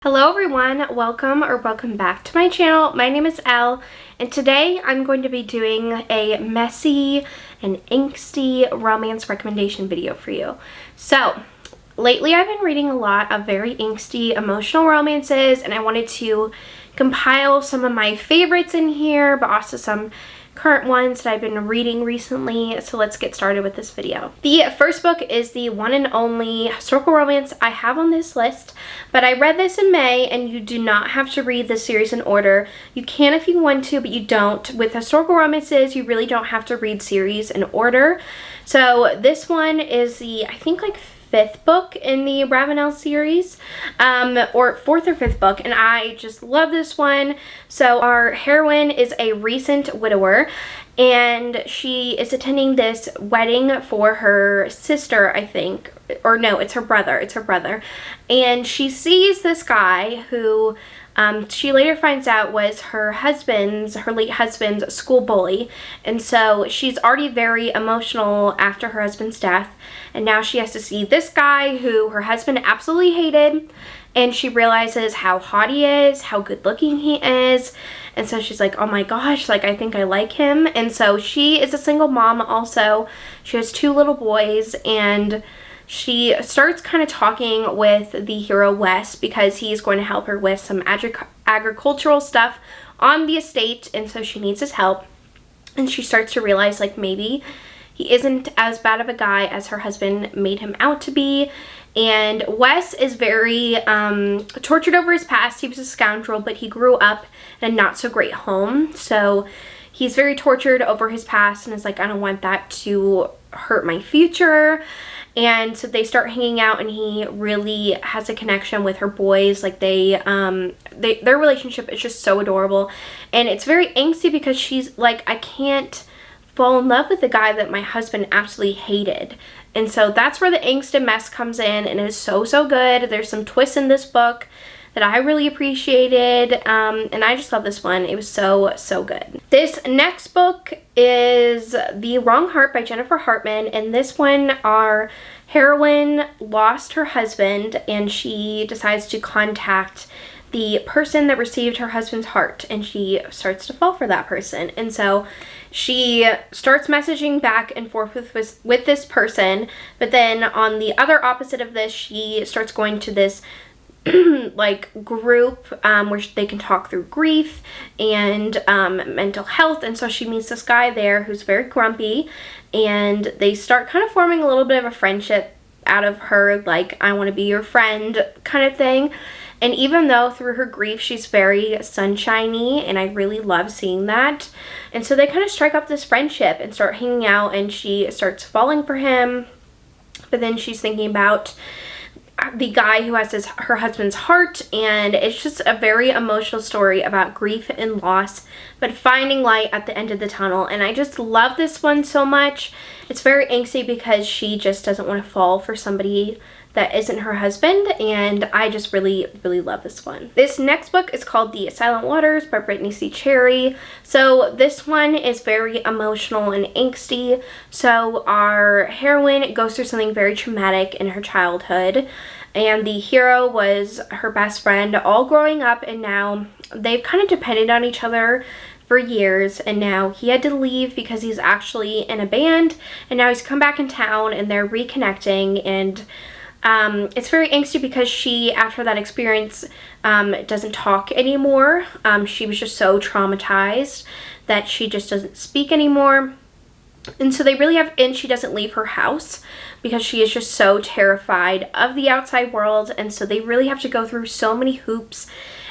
Hello everyone, welcome back to my channel. My name is Elle, and today I'm going to be doing a messy and angsty romance recommendation video for you. So, lately I've been reading a lot of very angsty emotional romances, and I wanted to compile some of my favorites in here, but also some current ones that I've been reading recently. So let's get started with this video. The first book is the one and only historical romance I have on this list, but I read this in May, and you do not have to read this series in order. You can if you want to, but you don't. With historical romances, you really don't have to read series in order. So this one is the, I think, like fifth book in the Ravenel series, or fourth or fifth book, and I just love this one. So our heroine is a recent widower, and she is attending this wedding for her sister, I think, or no, it's her brother, and she sees this guy who she later finds out was her late husband's school bully. And so she's already very emotional after her husband's death, and now she has to see this guy who her husband absolutely hated, and she realizes how hot he is, how good looking he is, and so she's like, oh my gosh, like, I think I like him. And so she is a single mom also. She has two little boys, and she starts kind of talking with the hero Wes because he's going to help her with some agricultural stuff on the estate, and so she needs his help. And she starts to realize, like, maybe he isn't as bad of a guy as her husband made him out to be. And Wes is very tortured over his past. He was a scoundrel, but he grew up in a not so great home, so he's very tortured over his past and is like, I don't want that to hurt my future. And so they start hanging out, and he really has a connection with her boys. Like, their relationship is just so adorable, and it's very angsty because she's like, I can't fall in love with the guy that my husband absolutely hated. And so that's where the angst and mess comes in, and it is so good. There's some twists in this book that I really appreciated, and I just love this one. It was so good. This next book is The Wrong Heart by Jennifer Hartman, and this one, our heroine lost her husband, and she decides to contact the person that received her husband's heart, and she starts to fall for that person. And so she starts messaging back and forth with this person, but then on the other opposite of this, she starts going to this like group where they can talk through grief and mental health. And so she meets this guy there who's very grumpy, and they start kind of forming a little bit of a friendship out of her, like, I want to be your friend kind of thing. And even though through her grief she's very sunshiny, and I really love seeing that, and so they kind of strike up this friendship and start hanging out, and she starts falling for him, but then she's thinking about the guy who has her husband's heart, and it's just a very emotional story about grief and loss, but finding light at the end of the tunnel. And I just love this one so much. It's very angsty because she just doesn't want to fall for somebody that isn't her husband, and I just really love this one. This next book is called The Silent Waters by Brittany C. Cherry. So this one is very emotional and angsty. So our heroine goes through something very traumatic in her childhood, and the hero was her best friend all growing up, and now they've kind of depended on each other for years, and now he had to leave because he's actually in a band, and now he's come back in town, and they're reconnecting. And it's very angsty because she, after that experience, doesn't talk anymore. She was just so traumatized that she just doesn't speak anymore. And so and she doesn't leave her house because she is just so terrified of the outside world. And so they really have to go through so many hoops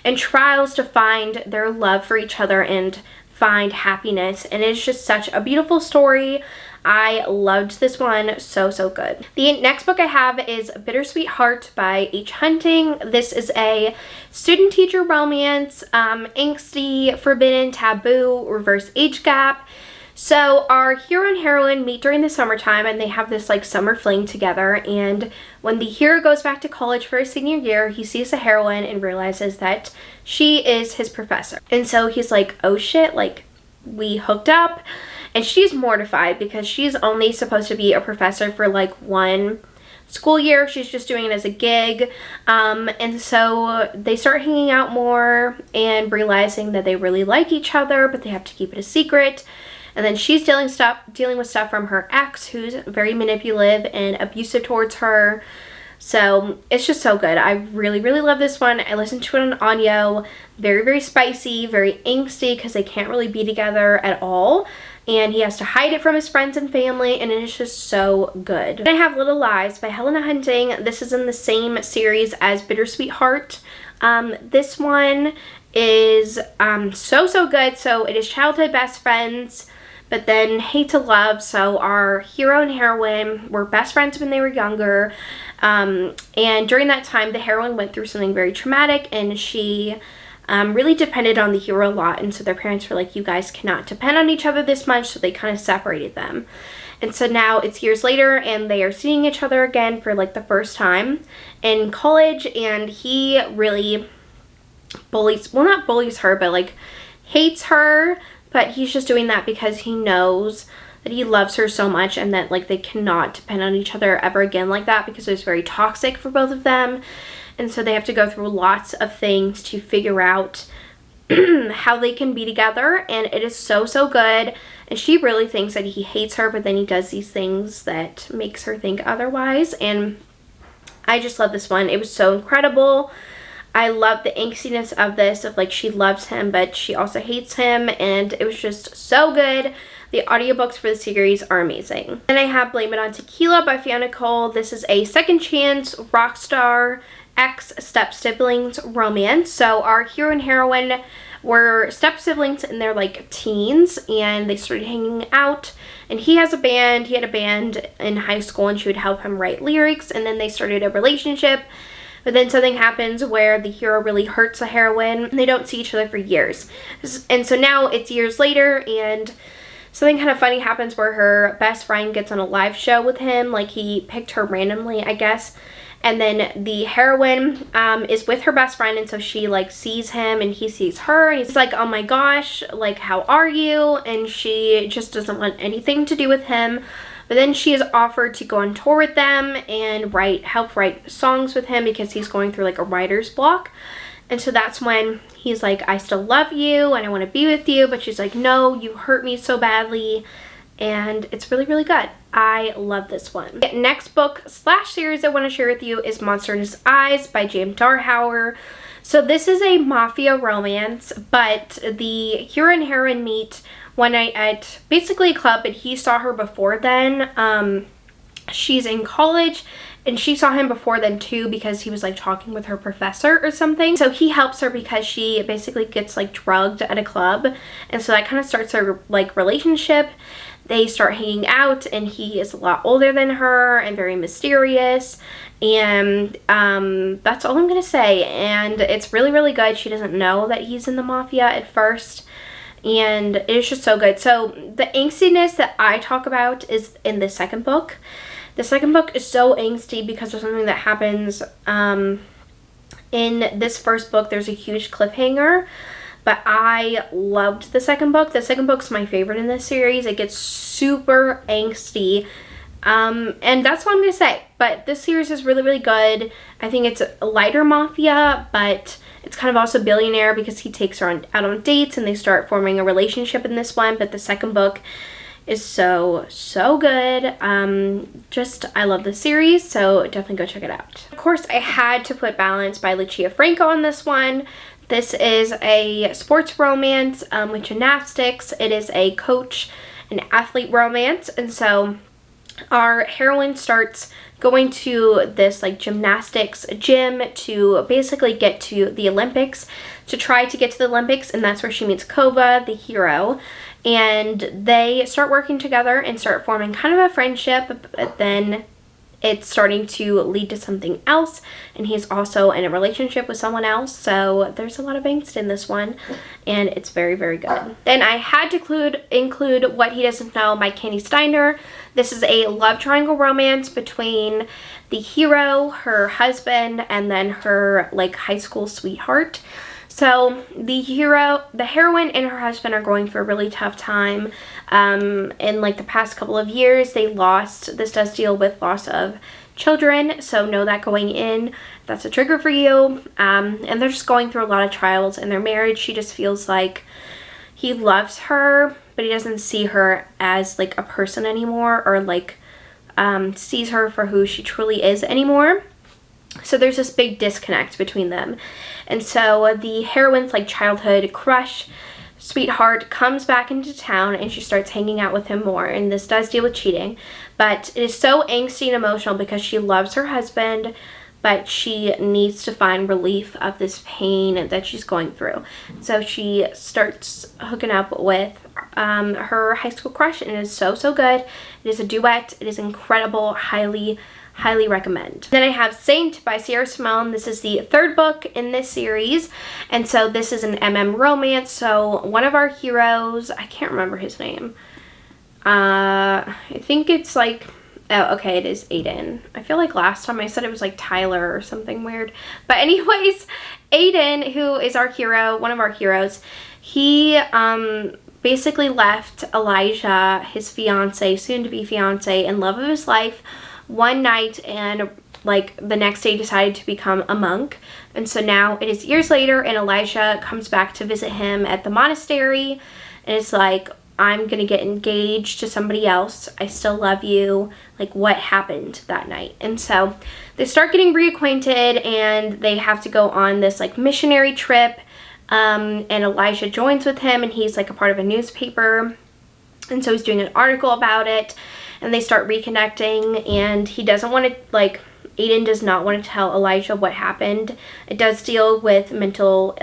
and trials to find their love for each other and find happiness. And it's just such a beautiful story. I loved this one so good. The next book I have is Bittersweet Heart by H. Hunting. This is a student-teacher romance, angsty, forbidden, taboo, reverse age gap. So our hero and heroine meet during the summertime, and they have this like summer fling together, and when the hero goes back to college for his senior year, he sees the heroine and realizes that she is his professor. And so he's like, oh shit, like, we hooked up. And she's mortified because she's only supposed to be a professor for like one school year. She's just doing it as a gig. And so they start hanging out more and realizing that they really like each other, but they have to keep it a secret. And then she's dealing with stuff from her ex, who's very manipulative and abusive towards her. So it's just so good. I really, really love this one. I listened to it on audio. Very, very spicy, very angsty, because they can't really be together at all. And he has to hide it from his friends and family, and it is just so good. And I have Little Lies by Helena Hunting. This is in the same series as Bittersweet Heart. This one is so good. So it is childhood best friends, but then hate to love. So our hero and heroine were best friends when they were younger. And during that time, the heroine went through something very traumatic, and she really depended on the hero a lot. And so their parents were like, you guys cannot depend on each other this much. So they kind of separated them. And so now it's years later, and they are seeing each other again for like the first time in college. And he really bullies, well, not bullies her, but like hates her. But he's just doing that because he knows that he loves her so much, and that like they cannot depend on each other ever again like that, because it was very toxic for both of them. And so they have to go through lots of things to figure out how they can be together. And it is so good. And she really thinks that he hates her, but then he does these things that makes her think otherwise. And I just love this one. It was so incredible. I love the angstiness of this, of like she loves him, but she also hates him. And it was just so good. The audiobooks for the series are amazing. Then I have Blame It on Tequila by Fiona Cole. This is a second chance rock star ex-step-siblings romance. So our hero and heroine were step-siblings in their like teens, and they started hanging out. And he has a band. He had a band in high school, and she would help him write lyrics. And then they started a relationship. But then something happens where the hero really hurts the heroine, and they don't see each other for years. And so now it's years later, and something kind of funny happens where her best friend gets on a live show with him. Like he picked her randomly, I guess. And then the heroine is with her best friend, and so she like sees him and he sees her, and he's like, oh my gosh, like how are you? And she just doesn't want anything to do with him. But then she is offered to go on tour with them and help write songs with him, because he's going through like a writer's block. And so that's when he's like, I still love you and I want to be with you. But she's like, no, you hurt me so badly. And it's really, really good. I love this one. The next book / series I want to share with you is Monster in His Eyes by James Darhauer. So this is a mafia romance, but the hero and heroine meet one night at basically a club, but he saw her before then. She's in college, and she saw him before then too, because he was like talking with her professor or something. So he helps her because she basically gets like drugged at a club. And so that kind of starts their like relationship. They start hanging out, and he is a lot older than her and very mysterious. And that's all I'm gonna say. And it's really, really good. She doesn't know that he's in the mafia at first. And it is just so good. So the angstiness that I talk about is in the second book. The second book is so angsty because of something that happens in this first book. There's a huge cliffhanger. But I loved the second book. The second book's my favorite in this series. It gets super angsty. And that's all I'm going to say. But this series is really, really good. I think it's a lighter mafia, but it's kind of also billionaire, because he takes her out on dates and they start forming a relationship in this one. But the second book is so good. I love the series, so definitely go check it out. Of course, I had to put Balance by Lucia Franco on this one. This is a sports romance with gymnastics. It is a coach and athlete romance. And so our heroine starts going to this like gymnastics gym to basically get to the Olympics, to try to get to the Olympics. And that's where she meets Kova, the hero. And they start working together and start forming kind of a friendship. But then it's starting to lead to something else, and he's also in a relationship with someone else. So there's a lot of angst in this one, and it's very, very good. Then I had to include What He Doesn't Know by Candy Steiner. This is a love triangle romance between the hero, her husband, and then her like high school sweetheart. So the heroine and her husband are going through a really tough time. In like the past couple of years, this does deal with loss of children, so know that going in, that's a trigger for you. And they're just going through a lot of trials in their marriage. She just feels like he loves her, but he doesn't see her as like a person anymore, or like sees her for who she truly is anymore. So there's this big disconnect between them. And so the heroine's like childhood crush, sweetheart, comes back into town and she starts hanging out with him more. And this does deal with cheating, but it is so angsty and emotional because she loves her husband, but she needs to find relief of this pain that she's going through. So she starts hooking up with her high school crush, and it is so good. It is a duet. It is incredible. Highly recommend. Then I have Saint by Sierra Simone. This is the third book in this series, and so this is an romance. So one of our heroes, I can't remember his name. I think it's like, oh, okay, it is Aiden. I feel like last time I said it was like Tyler or something weird. But anyways, Aiden, who is our hero, one of our heroes, he basically left Elijah, his fiance, soon-to-be fiance, and love of his life, one night, and like the next day decided to become a monk. And so now it is years later, and Elijah comes back to visit him at the monastery, and it's like, I'm gonna get engaged to somebody else. I still love you. Like, what happened that night? And so they start getting reacquainted, and they have to go on this like missionary trip. And Elijah joins with him, and he's like a part of a newspaper. And so he's doing an article about it, and they start reconnecting, and he doesn't want to, like, Aiden does not want to tell Elijah what happened. It does deal with mental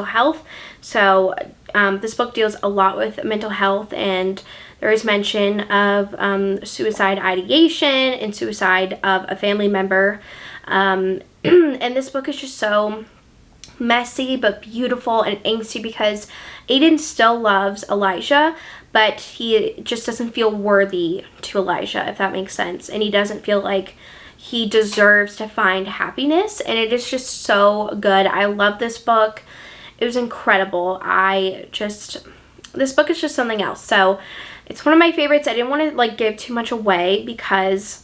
health. So this book deals a lot with mental health, and there is mention of suicide ideation and suicide of a family member. And this book is just so messy but beautiful and angsty because Aiden still loves Elijah, but he just doesn't feel worthy to Elijah, if that makes sense. And he doesn't feel like he deserves to find happiness, and it is just so good. I love this book. It was incredible. This book is just something else. So it's one of my favorites. I didn't want to like give too much away because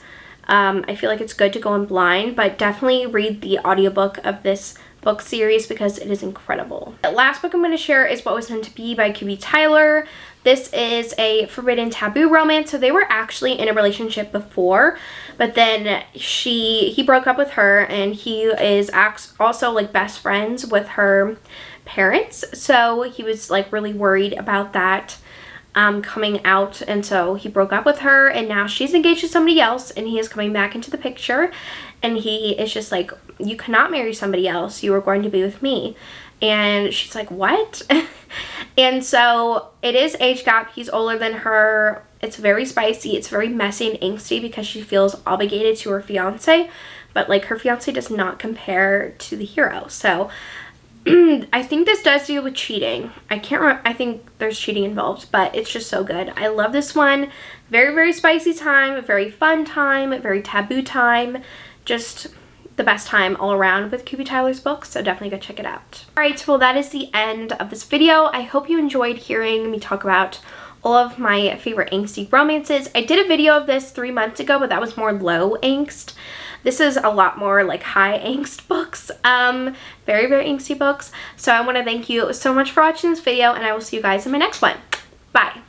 I feel like it's good to go in blind, but definitely read the audiobook of this book series because it is incredible. The last book I'm going to share is What Was Meant to Be by Q.B. Tyler. This is a forbidden taboo romance. So they were actually in a relationship before, but then he broke up with her, and he is also like best friends with her parents. So he was like really worried about that coming out, and so he broke up with her, and now she's engaged to somebody else, and he is coming back into the picture, and he is just like, you cannot marry somebody else, you are going to be with me. And she's like, what? And so it is age gap. He's older than her. It's very spicy. It's very messy and angsty because she feels obligated to her fiance, but like her fiance does not compare to the hero. So I think this does deal with cheating. I can't remember. I think there's cheating involved, but it's just so good. I love this one. Very spicy time, very fun time, very taboo time. Just the best time all around with Q.B. Tyler's books, so definitely go check it out. Alright, well that is the end of this video. I hope you enjoyed hearing me talk about all of my favorite angsty romances. I did a video of this 3 months ago, but that was more low angst. This is a lot more like high angst books, very angsty books. So I want to thank you so much for watching this video, and I will see you guys in my next one. Bye.